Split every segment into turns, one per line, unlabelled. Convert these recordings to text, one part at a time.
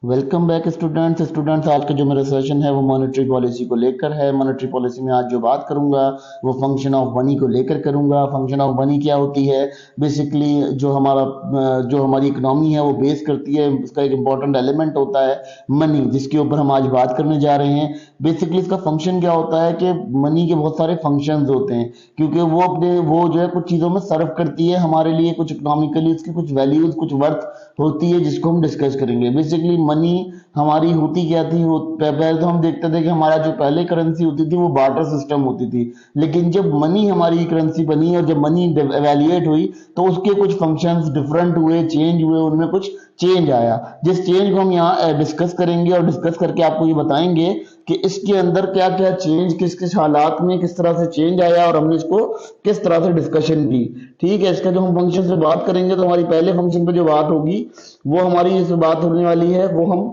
Welcome back students आज का जो मेरा सेशन है वो मॉनेटरी पॉलिसी को लेकर है। मॉनेटरी पॉलिसी में आज जो बात करूंगा वो फंक्शन ऑफ मनी को लेकर करूंगा। फंक्शन ऑफ मनी क्या होती है? बेसिकली जो हमारी इकोनॉमी है वो बेस करती है, उसका एक इंपॉर्टेंट एलिमेंट होता है मनी, जिसके ऊपर हम आज बात करने जा रहे हैं। बेसिकली इसका फंक्शन क्या होता है कि मनी के बहुत सारे फंक्शंस होते हैं, क्योंकि वो जो है कुछ चीज़ों में सर्व करती है हमारे लिए, कुछ इकोनॉमिकली उसकी कुछ वैल्यूज कुछ वर्थ होती है, जिसको हम डिस्कस करेंगे। बेसिकली मनी हमारी होती क्या थी? पहले तो हम देखते थे कि हमारा जो पहले करेंसी होती थी वो बार्टर सिस्टम होती थी, लेकिन जब मनी हमारी करेंसी बनी और जब मनी एवेल्युएट हुई तो उसके कुछ फंक्शंस डिफरेंट हुए, चेंज हुए, उनमें कुछ चेंज आया, जिस चेंज को हम यहाँ डिस्कस करेंगे और डिस्कस करके आपको ये बताएंगे कि इसके अंदर क्या क्या चेंज, किस किस हालात में किस तरह से चेंज आया और हमने इसको किस तरह से डिस्कशन की। ठीक है, इसका जो हम फंक्शन से बात करेंगे तो हमारी पहले फंक्शन पे जो बात होगी वो हमारी इस बात होने वाली है, वो हम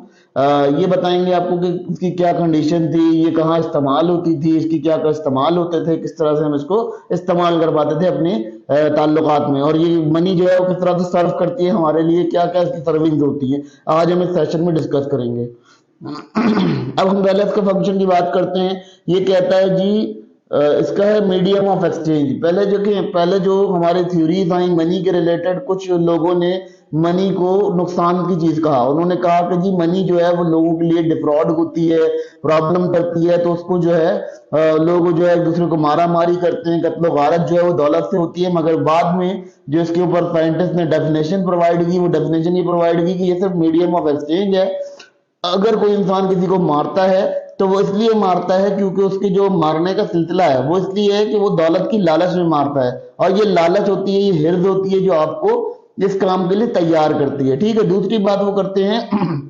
ये बताएंगे आपको कि इसकी क्या कंडीशन थी, ये कहाँ इस्तेमाल होती थी, इसकी क्या क्या इस्तेमाल होते थे, किस तरह से हम इसको इस्तेमाल कर पाते थे अपने ताल्लुकात में, और ये मनी जो है वो किस तरह से सर्व करती है हमारे लिए, क्या क्या इसकी सर्विंग होती है, आज हम इस सेशन में डिस्कस करेंगे। अब हम पहले इसका फंक्शन की बात करते हैं। ये कहता है जी इसका है मीडियम ऑफ एक्सचेंज। पहले जो हमारे थ्योरीज आई मनी के रिलेटेड, कुछ लोगों ने मनी को नुकसान की चीज कहा। उन्होंने कहा कि जी मनी जो है वो लोगों के लिए डिफ्रॉड होती है, प्रॉब्लम करती है, तो उसको जो है लोग जो है एक दूसरे को मारा मारी करते हैं, कत्लो गारत जो है वो दौलत से होती है। मगर बाद में जो इसके ऊपर साइंटिस्ट ने डेफिनेशन प्रोवाइड की, वो डेफिनेशन ये प्रोवाइड की कि ये सिर्फ मीडियम ऑफ एक्सचेंज है। अगर कोई इंसान किसी को मारता है तो वो इसलिए मारता है क्योंकि उसके जो मारने का सिलसिला है वो इसलिए है कि वो दौलत की लालच में मारता है, और ये लालच होती है, ये हिर्ज होती है जो आपको इस काम के लिए तैयार करती है। ठीक है, दूसरी बात वो करते हैं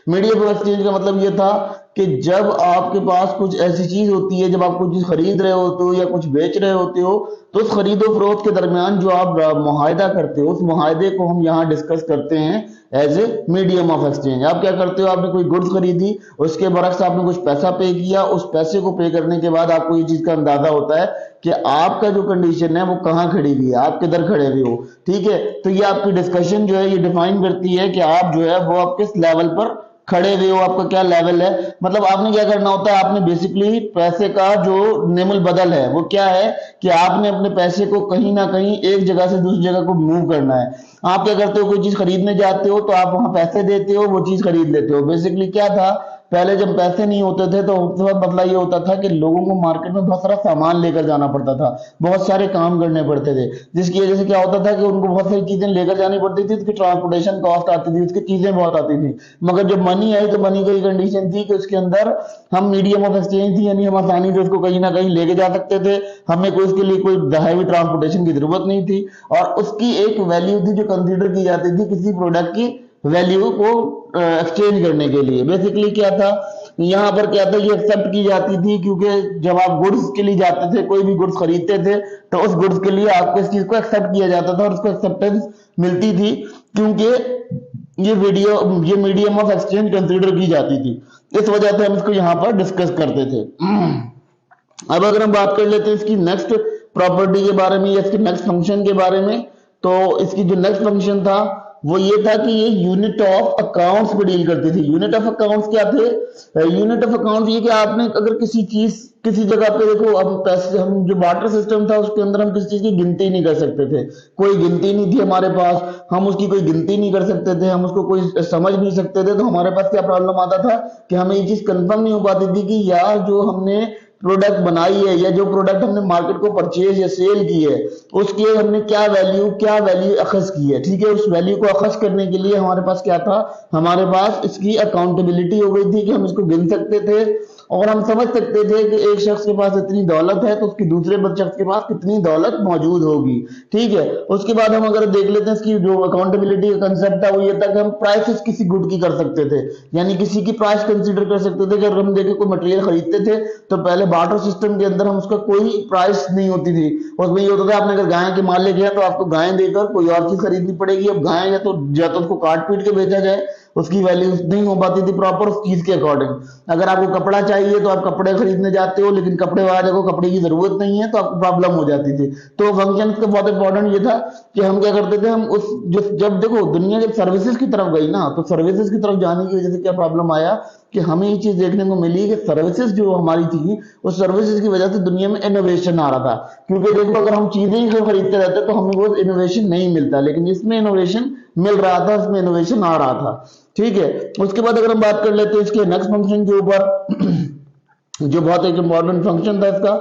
मीडियम ऑफ एक्सचेंज का मतलब ये था कि जब आपके पास कुछ ऐसी चीज होती है, जब आप कुछ चीज खरीद रहे होते हो या कुछ बेच रहे होते हो, तो उस खरीदो फरोख्त के दरमियान जो आप मुआहिदा करते हो, उस मुआहिदे को हम यहाँ डिस्कस करते हैं as a medium of exchange. आप क्या करते हो, आपने कोई गुड्स खरीदी, उसके बरक्स आपने कुछ पैसा पे किया, उस पैसे को पे करने के बाद आपको ये चीज का अंदाजा होता है कि आपका जो कंडीशन है वो कहाँ खड़ी हुई है, आप किधर खड़े हुए हो। ठीक है, तो ये आपकी डिस्कशन जो है ये डिफाइन करती है कि आप जो है वो आप किस लेवल पर खड़े हुए हो, आपका क्या लेवल है। मतलब आपने क्या करना होता है, आपने बेसिकली पैसे का जो नेमुल बदल है वो क्या है कि आपने अपने पैसे को कहीं ना कहीं एक जगह से दूसरी जगह को मूव करना है। आप क्या करते हो, कोई चीज खरीदने जाते हो तो आप वहां पैसे देते हो, वो चीज खरीद लेते हो। बेसिकली क्या था, पहले जब पैसे नहीं होते थे तो उस वक्त बदला ये होता था कि लोगों को मार्केट में बहुत सारा सामान लेकर जाना पड़ता था, बहुत सारे काम करने पड़ते थे, जिसकी वजह से क्या होता था कि उनको बहुत सारी चीजें लेकर जानी पड़ती थी, उसकी ट्रांसपोर्टेशन कॉस्ट आती थी, उसकी चीजें बहुत आती थी। मगर जब मनी आई तो मनी की कंडीशन थी कि उसके अंदर हम मीडियम ऑफ एक्सचेंज थी, यानी हम आसानी से उसको कहीं ना कहीं लेके जा सकते थे, हमें कोई उसके लिए कोई हैवी ट्रांसपोर्टेशन की जरूरत नहीं थी, और उसकी एक वैल्यू थी जो कंसीडर की जाती थी किसी प्रोडक्ट की वैल्यू को एक्सचेंज करने के लिए। बेसिकली क्या था, यहाँ पर क्या था, ये एक्सेप्ट की जाती थी, क्योंकि जब आप गुड्स के लिए जाते थे, कोई भी गुड्स खरीदते थे, तो उस गुड्स के लिए आपको इस चीज को एक्सेप्ट किया जाता था और उसको एक्सेप्टेंस मिलती थी, क्योंकि ये मीडियम ऑफ एक्सचेंज कंसीडर की जाती थी। इस वजह से हम इसको यहाँ पर डिस्कस करते थे। अब अगर हम बात कर लेते हैं इसकी नेक्स्ट प्रॉपर्टी के बारे में या इसके नेक्स्ट फंक्शन के बारे में, तो इसकी जो नेक्स्ट फंक्शन था वो ये था कि ये यूनिट ऑफ अकाउंट्स पे डील करती थी। यूनिट ऑफ अकाउंट्स क्या थे? यूनिट ऑफ अकाउंट्स ये कि आपने अगर किसी चीज किसी जगह पे देखो, अब पैसे, हम जो बार्टर सिस्टम था उसके अंदर हम किसी चीज की गिनती नहीं कर सकते थे, कोई गिनती नहीं थी हमारे पास, हम उसकी कोई गिनती नहीं कर सकते थे, हम उसको कोई समझ नहीं सकते थे। तो हमारे पास क्या प्रॉब्लम आता था कि हमें ये चीज कंफर्म नहीं हो पाती थी कि यार जो हमने प्रोडक्ट बनाई है या जो प्रोडक्ट हमने मार्केट को परचेज या सेल की है उसकी हमने क्या वैल्यू अखज की है। ठीक है, उस वैल्यू को अखज करने के लिए हमारे पास क्या था, हमारे पास इसकी अकाउंटेबिलिटी हो गई थी कि हम इसको गिन सकते थे और हम समझ सकते थे कि एक शख्स के पास इतनी दौलत है तो उसकी दूसरे शख्स के पास कितनी दौलत मौजूद होगी। ठीक है, उसके बाद हम अगर देख लेते हैं इसकी जो अकाउंटेबिलिटी का कंसेप्ट था वो ये था कि हम प्राइसेस किसी गुड की कर सकते थे, यानी किसी की प्राइस कंसीडर कर सकते थे। अगर हम देखें कोई मटेरियल खरीदते थे तो पहले बार्टर सिस्टम के अंदर हम उसका कोई प्राइस नहीं होती थी, उसमें ये होता था आपने अगर गाय के मालिक है तो आपको गाय देकर कोई और चीज खरीदनी पड़ेगी। अब गाय या तो उसको काट पीट के बेचा जाए, उसकी वैल्यू नहीं हो पाती थी प्रॉपर उस चीज के अकॉर्डिंग। अगर आपको कपड़ा चाहिए तो आप कपड़े खरीदने जाते हो, लेकिन कपड़े वाले को कपड़े की जरूरत नहीं है तो आपको प्रॉब्लम हो जाती थी। तो फंक्शन का बहुत इंपॉर्टेंट ये था कि हम क्या करते थे, हम उस जो जब देखो दुनिया जब सर्विसेज की तरफ गई ना, तो सर्विसेज की तरफ जाने की वजह से क्या प्रॉब्लम आया कि हमें ये चीज देखने को मिली कि सर्विसेज जो हमारी थी उस सर्विसेज की वजह से दुनिया में इनोवेशन आ रहा था। क्योंकि देखो अगर हम चीजें ही खरीदते रहते तो हमें वो इनोवेशन नहीं मिलता, लेकिन इसमें इनोवेशन मिल रहा था, इसमें इनोवेशन आ रहा था। ठीक है, उसके बाद अगर हम बात कर लेते हैं इसके नेक्स्ट फंक्शन के ऊपर जो बहुत एक इंपॉर्टेंट फंक्शन था इसका,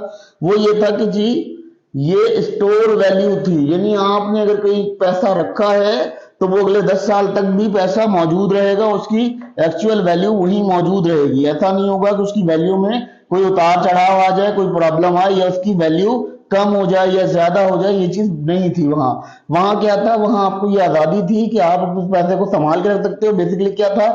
वो ये था कि जी ये स्टोर वैल्यू थी। यानी आपने अगर कोई पैसा रखा है तो वो अगले 10 साल तक भी पैसा मौजूद रहेगा, उसकी एक्चुअल वैल्यू वही मौजूद रहेगी। ऐसा नहीं होगा कि उसकी वैल्यू में कोई उतार चढ़ाव आ जाए, कोई प्रॉब्लम आए या उसकी वैल्यू कम हो जाए या ज्यादा हो जाए, ये चीज नहीं थी वहां। वहां क्या था, वहां आपको ये आजादी थी कि आप उस पैसे को संभाल के रख सकते हो। बेसिकली क्या था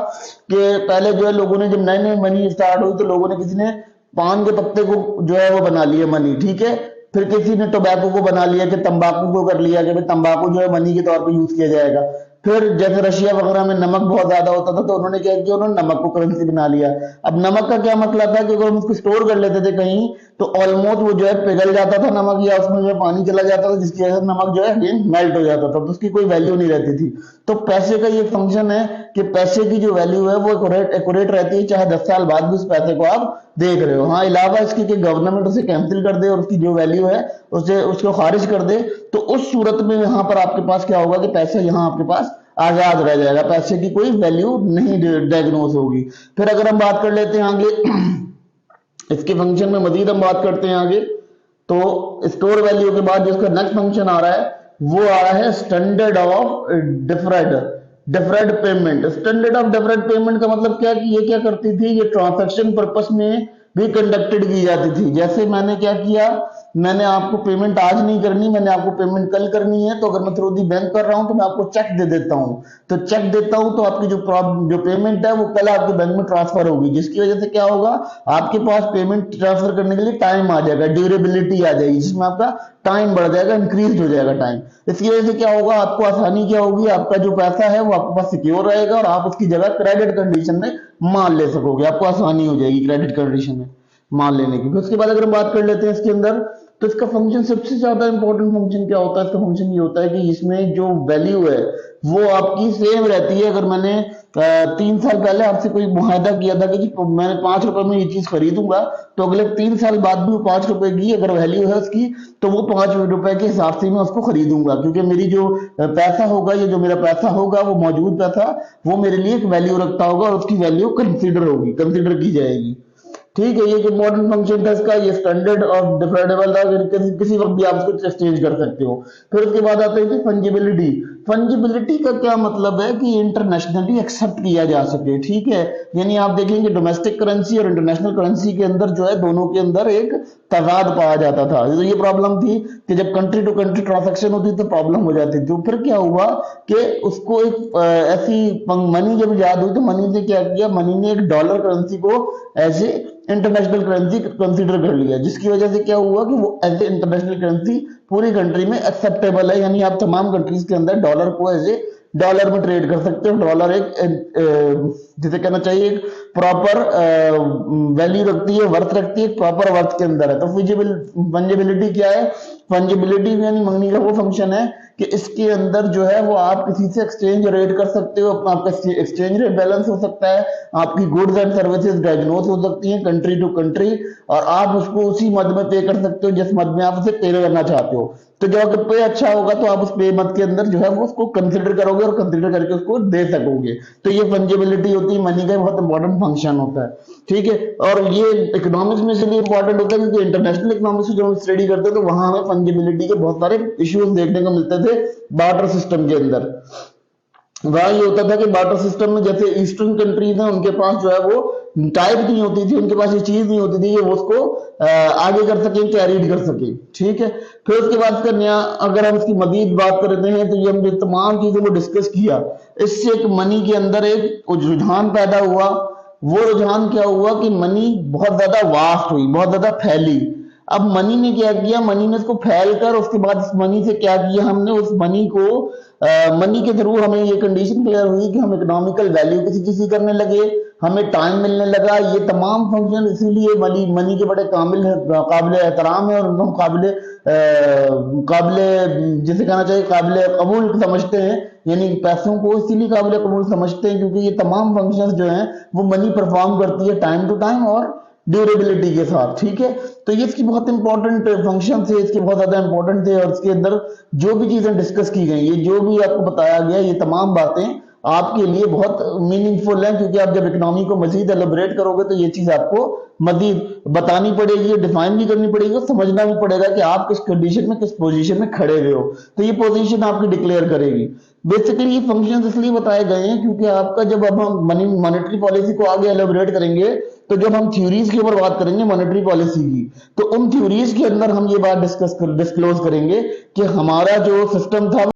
कि पहले जो है लोगों ने जब नई नई मनी स्टार्ट हुई तो लोगों ने किसी ने पान के पत्ते को जो है वो बना लिया मनी। ठीक है, फिर किसी ने टोबैको को बना लिया कि तंबाकू को कर लिया कि भाई तंबाकू जो है मनी के तौर पे यूज किया जाएगा। फिर जैसे रशिया वगैरह में नमक बहुत ज्यादा होता था तो उन्होंने क्या किया, उन्होंने नमक को करेंसी बना लिया। अब नमक का क्या मतलब था कि अगर हम उसको स्टोर कर लेते थे कहीं तो ऑलमोस्ट वो जो है पिघल जाता था नमक, या उसमें जो है पानी चला जाता था, जिसकी वजह से नमक जो है अगेन मेल्ट हो जाता था, तो उसकी कोई वैल्यू नहीं रहती थी। तो पैसे का ये फंक्शन है कि पैसे की जो वैल्यू है वो एक्यूरेट रहती है, चाहे 10 साल बाद भी उस पैसे को आप देख रहे हो। हाँ, अलावा इसके कि गवर्नमेंट उसे कैंसिल कर दे और उसकी जो वैल्यू है उसे उसको खारिज कर दे, तो उस सूरत में यहाँ पर आपके पास क्या होगा कि पैसा यहाँ आपके पास आजाद रह जाएगा, पैसे की कोई वैल्यू नहीं डायग्नोज होगी। फिर अगर हम बात कर लेते हैं आगे इसके फंक्शन में मजीद हम बात करते हैं आगे, तो स्टोर वैल्यू के बाद जिसका नेक्स्ट फंक्शन आ रहा है वो आ रहा है standard of deferred payment. Standard of deferred payment का मतलब क्या कि ये क्या करती थी, ये ट्रांजैक्शन पर्पस में भी कंडक्टेड की जाती थी। जैसे मैंने क्या किया, मैंने आपको पेमेंट आज नहीं करनी, मैंने आपको पेमेंट कल करनी है, तो अगर मैं थ्रू दी बैंक कर रहा हूं तो मैं आपको चेक दे देता हूं। तो चेक देता हूं तो आपकी जो पेमेंट है वो कल आपके बैंक में ट्रांसफर होगी, जिसकी वजह से क्या होगा, आपके पास पेमेंट ट्रांसफर करने के लिए टाइम आ जाएगा, ड्यूरेबिलिटी आ जाएगी, जिसमें आपका टाइम बढ़ जाएगा, इंक्रीज हो जाएगा टाइम। इसकी वजह से क्या होगा, आपको आसानी क्या होगी, आपका जो पैसा है वो आपके पास सिक्योर रहेगा और आप उसकी जगह क्रेडिट कंडीशन में माल ले सकोगे, आपको आसानी हो जाएगी क्रेडिट कंडीशन में माल लेने की। उसके बाद अगर हम बात कर लेते हैं इसके अंदर, तो इसका फंक्शन सबसे ज्यादा इंपॉर्टेंट फंक्शन क्या होता है, इसका फंक्शन ये होता है कि इसमें जो वैल्यू है वो आपकी सेम रहती है। अगर मैंने 3 साल पहले आपसे कोई मुआहदा किया था कि मैंने 5 रुपए में ये चीज खरीदूंगा, तो अगले 3 साल बाद भी वो 5 रुपए की अगर वैल्यू है उसकी, तो वो 5 रुपए के हिसाब से मैं उसको खरीदूंगा, क्योंकि मेरी जो पैसा होगा, ये जो मेरा पैसा होगा वो मौजूद पैसा, वो मेरे लिए एक वैल्यू रखता होगा और उसकी वैल्यू कंसिडर की जाएगी। ठीक है, ये जो मॉडर्न फंक्शन था इसका, ये स्टैंडर्ड और डिफरेंडेबल था, किसी वक्त भी आप इसको एक्सचेंज कर सकते हो। फिर उसके बाद आते हैं फंजिबिलिटी। फंजिबिलिटी का क्या मतलब है कि इंटरनेशनली एक्सेप्ट किया जा सके। ठीक है, यानी आप देखेंगे डोमेस्टिक करेंसी और इंटरनेशनल करेंसी के अंदर जो है दोनों के अंदर एक तजाद पाया जाता था। तो ये प्रॉब्लम थी कि जब कंट्री टू कंट्री ट्रांजैक्शन होती तो प्रॉब्लम हो जाती थी। तो फिर क्या हुआ कि उसको एक ऐसी मनी जब ईजाद हुई तो मनी ने क्या किया, मनी ने एक डॉलर करेंसी को as a international currency consider कर लिया, जिसकी वजह से क्या हुआ कि वो एज ए इंटरनेशनल करेंसी पूरी कंट्री में एक्सेप्टेबल है। यानी आप तमाम कंट्रीज के अंदर डॉलर को एज ए डॉलर में ट्रेड कर सकते हो। डॉलर एक जिसे कहना चाहिए एक प्रॉपर वैल्यू रखती है, वर्थ रखती है, प्रॉपर वर्थ के अंदर है। तो फंजिबिलिटी क्या है, फंजिबिलिटी यानी मंगनी का वो फंक्शन है कि इसके अंदर जो है वो आप किसी से एक्सचेंज रेट कर सकते हो, अपना आपका एक्सचेंज रेट बैलेंस हो सकता है, आपकी गुड्स एंड सर्विसेज डायग्नोज हो सकती हैं कंट्री टू कंट्री, और आप उसको उसी मद में पे कर सकते हो जिस मद में आप उसे पे करना चाहते हो। तो जब अगर पे अच्छा होगा तो आप उस पे मद के अंदर जो है वो उसको कंसिडर करोगे और कंसिडर करके उसको दे सकोगे। तो ये फंजिबिलिटी होती है, मनी का बहुत इंपॉर्टेंट फंक्शन होता है। ठीक है, और ये इकोनॉमिक्स में इसलिए इंपॉर्टेंट होता है क्योंकि इंटरनेशनल इकोनॉमिक्स जब हम स्टडी करते हैं तो वहां हमें फंजिबिलिटी के बहुत सारे इश्यूज देखने को मिलते थे बार्टर सिस्टम के अंदर। वहां ये होता था कि बार्टर सिस्टम में जैसे ईस्टर्न कंट्रीज हैं उनके पास जो है वो टाइप नहीं होती थी, उनके पास ये चीज नहीं होती थी कि वो उसको आगे कर सके, कैरीड कर सके। ठीक है, फिर उसके बाद इसका नया अगर हम इसकी मजीद बात करते हैं तो ये हम जो तमाम चीजों को डिस्कस किया, इससे एक मनी के अंदर एक रुझान पैदा हुआ। वो रुझान क्या हुआ कि मनी बहुत ज्यादा वास्ट हुई, बहुत ज्यादा फैली। अब मनी ने क्या किया, मनी ने इसको फैल कर उसके बाद इस मनी से क्या किया, हमने उस मनी को मनी के थ्रू हमें ये कंडीशन क्लियर हुई कि हम इकोनॉमिकल वैल्यू किसी चीज की करने लगे, हमें टाइम मिलने लगा। ये तमाम फंक्शन इसीलिए मनी मनी के बड़े काबिल एहतराम है और उनको हम काबिल जिसे कहना चाहिए काबिल कबूल समझते हैं, यानी पैसों को इसीलिए काबिल कबूल समझते हैं क्योंकि ये तमाम फंक्शंस जो हैं वो मनी परफॉर्म करती है टाइम टू टाइम और ड्यूरेबिलिटी के साथ। ठीक है, तो ये इसकी बहुत इंपॉर्टेंट फंक्शन थे, इसके बहुत ज्यादा इंपॉर्टेंट थे और इसके अंदर जो भी चीजें डिस्कस की गई, ये जो भी आपको बताया गया, ये तमाम बातें आपके लिए बहुत मीनिंगफुल है क्योंकि आप जब इकोनॉमी को मजीद एलोबरेट करोगे तो ये चीज आपको मजीद बतानी पड़ेगी, डिफाइन भी करनी पड़ेगी, समझना भी पड़ेगा कि आप किस कंडीशन में किस पोजीशन में खड़े हुए हो, तो ये पोजीशन आपकी डिक्लेयर करेगी। बेसिकली ये फंक्शंस इसलिए बताए गए हैं क्योंकि आपका जब अब हम मॉनेटरी पॉलिसी को आगे एलोबरेट करेंगे तो जब हम थ्योरीज के ऊपर बात करेंगे मॉनेटरी पॉलिसी की, तो उन थ्योरीज के अंदर हम ये बात डिस्क्लोज करेंगे कि हमारा जो सिस्टम था